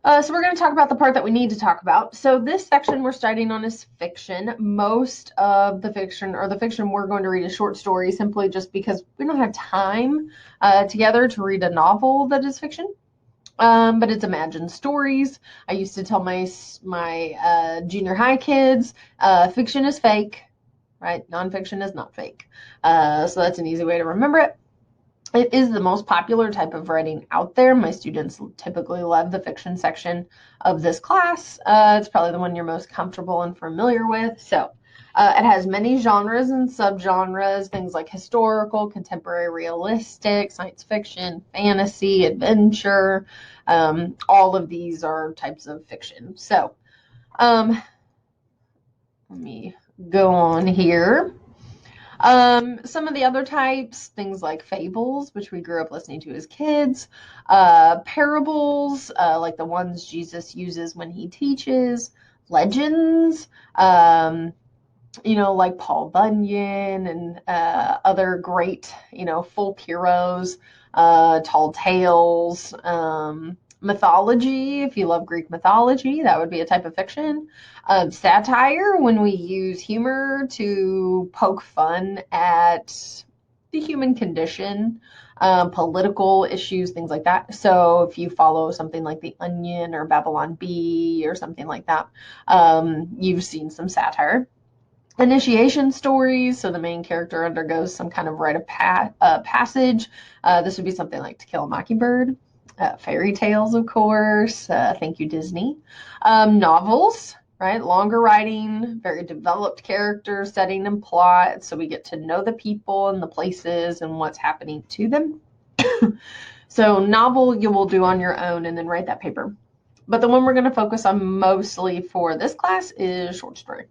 So we're going to talk about the part that we need to talk about. So this section we're studying on is fiction. Most of the fiction, or the fiction we're going to read, is short story, simply just because we don't have time together to read a novel that is fiction. But it's imagined stories. I used to tell my junior high kids, fiction is fake, right? Nonfiction is not fake. So that's an easy way to remember it. It is the most popular type of writing out there. My students typically love the fiction section of this class. It's probably the one you're most comfortable and familiar with. So it has many genres and subgenres, things like historical, contemporary, realistic, science fiction, fantasy, adventure. All of these are types of fiction. So let me go on here. Some of the other types, things like fables, which we grew up listening to as kids, parables, like the ones Jesus uses when he teaches, legends, like Paul Bunyan and other great, folk heroes, tall tales, mythology. If you love Greek mythology, that would be a type of fiction. Satire, when we use humor to poke fun at the human condition, political issues, things like that. So if you follow something like The Onion or Babylon Bee or something like that, you've seen some satire. Initiation stories, so the main character undergoes some kind of rite of passage. This would be something like To Kill a Mockingbird. Fairy tales, of course. Thank you, Disney. Novels, right? Longer writing, very developed characters, setting and plot, so we get to know the people and the places and what's happening to them. So novel you will do on your own and then write that paper. But the one we're going to focus on mostly for this class is short story.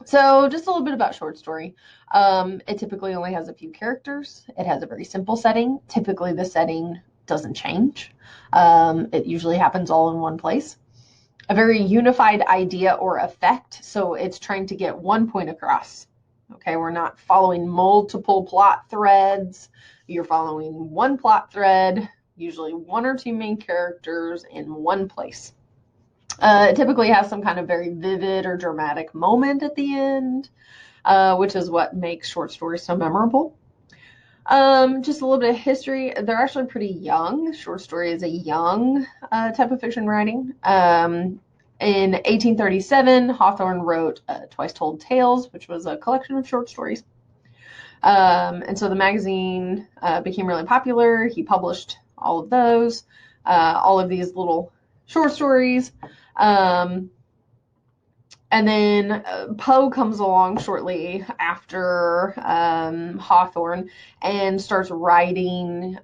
So just a little bit about short story. It typically only has a few characters. It has a very simple setting. Typically the setting doesn't change. It usually happens all in one place. A very unified idea or effect. So it's trying to get one point across. Okay, we're not following multiple plot threads. You're following one plot thread, usually one or two main characters in one place. It typically has some kind of very vivid or dramatic moment at the end, which is what makes short stories so memorable. Just a little bit of history. They're actually pretty young. Short story is a young type of fiction writing. In 1837, Hawthorne wrote Twice Told Tales, which was a collection of short stories. And so the magazine became really popular. He published all of those, all of these little short stories. And then Poe comes along shortly after Hawthorne and starts writing,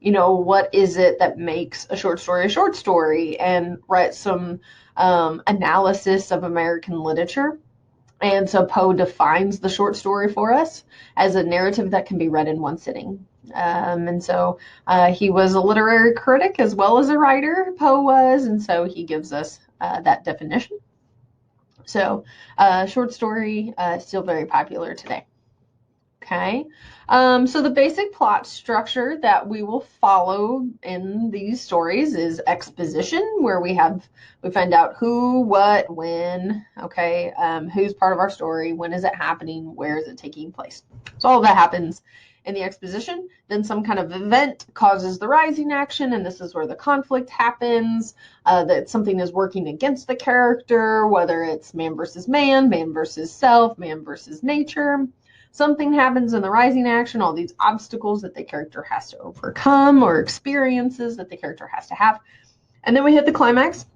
what is it that makes a short story, and writes some analysis of American literature. And so Poe defines the short story for us as a narrative that can be read in one sitting. And so he was a literary critic as well as a writer, Poe was, and so he gives us that definition. So short story, still very popular today. Okay, so the basic plot structure that we will follow in these stories is exposition, where we find out who, what, when, okay, who's part of our story, when is it happening, where is it taking place. So all of that happens in the exposition. Then some kind of event causes the rising action, and this is where the conflict happens, that something is working against the character, whether it's man versus man, man versus self, man versus nature. Something happens in the rising action, all these obstacles that the character has to overcome or experiences that the character has to have. And then we hit the climax.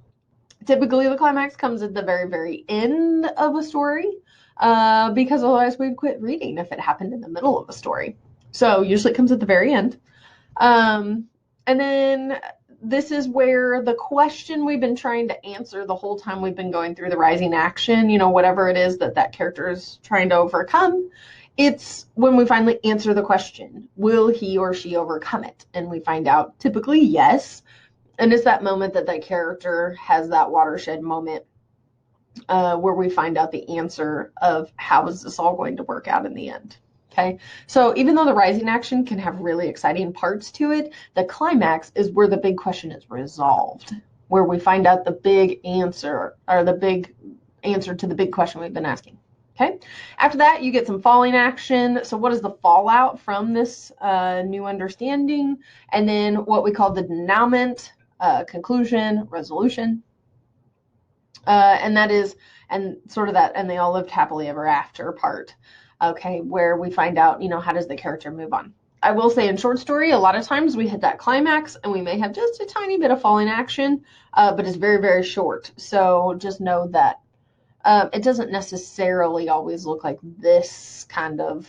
Typically, the climax comes at the very, very end of a story, because otherwise we'd quit reading if it happened in the middle of a story. So usually it comes at the very end. And then this is where the question we've been trying to answer the whole time we've been going through the rising action, whatever it is that character is trying to overcome, it's when we finally answer the question, will he or she overcome it? And we find out typically yes. And it's that moment that character has that watershed moment where we find out the answer of how is this all going to work out in the end. Okay, so even though the rising action can have really exciting parts to it, the climax is where the big question is resolved. where we find out the big answer, or the big answer to the big question we've been asking. Okay. After that, you get some falling action. So what is the fallout from this new understanding? And then what we call the denouement, conclusion, resolution. And that is, and sort of that, and they all lived happily ever after part. Okay, where we find out, how does the character move on? I will say in short story, a lot of times we hit that climax and we may have just a tiny bit of falling action, but it's very, very short. So just know that it doesn't necessarily always look like this kind of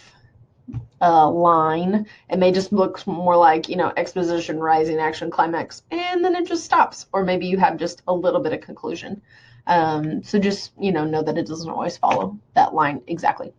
line. It may just look more like, exposition, rising action, climax, and then it just stops. Or maybe you have just a little bit of conclusion. So just, know that it doesn't always follow that line exactly.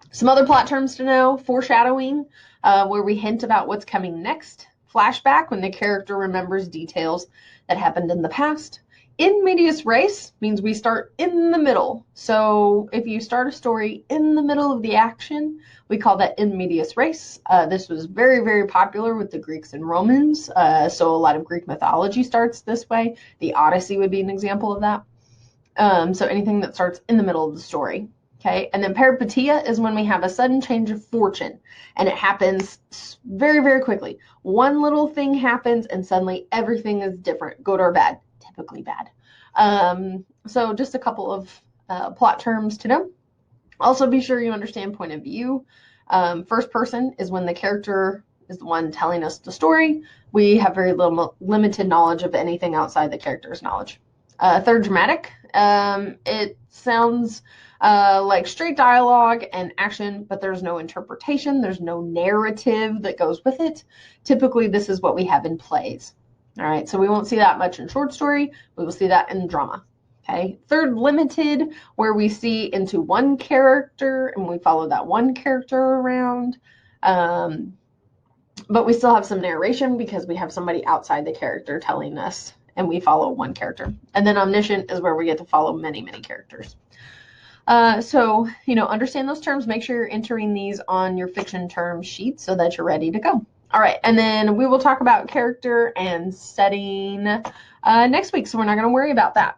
Some other plot terms to know: foreshadowing, where we hint about what's coming next. Flashback, when the character remembers details that happened in the past. In medias res means we start in the middle. So if you start a story in the middle of the action, we call that in medias res. This was very, very popular with the Greeks and Romans. So a lot of Greek mythology starts this way. The Odyssey would be an example of that. So anything that starts in the middle of the story. Okay, and then peripeteia is when we have a sudden change of fortune, and it happens very, very quickly. One little thing happens, and suddenly everything is different, good or bad. Typically bad. So just a couple of plot terms to know. Also, be sure you understand point of view. First person is when the character is the one telling us the story. We have very limited knowledge of anything outside the character's knowledge. Third, dramatic. It sounds like straight dialogue and action, but there's no interpretation. There's no narrative that goes with it. Typically, this is what we have in plays. All right, so we won't see that much in short story. We will see that in drama. Okay. Third, limited, where we see into one character and we follow that one character around. But we still have some narration because we have somebody outside the character telling us, and we follow one character. And then omniscient is where we get to follow many, many characters. So, understand those terms. Make sure you're entering these on your fiction term sheet so that you're ready to go. All right, and then we will talk about character and setting next week, so we're not going to worry about that.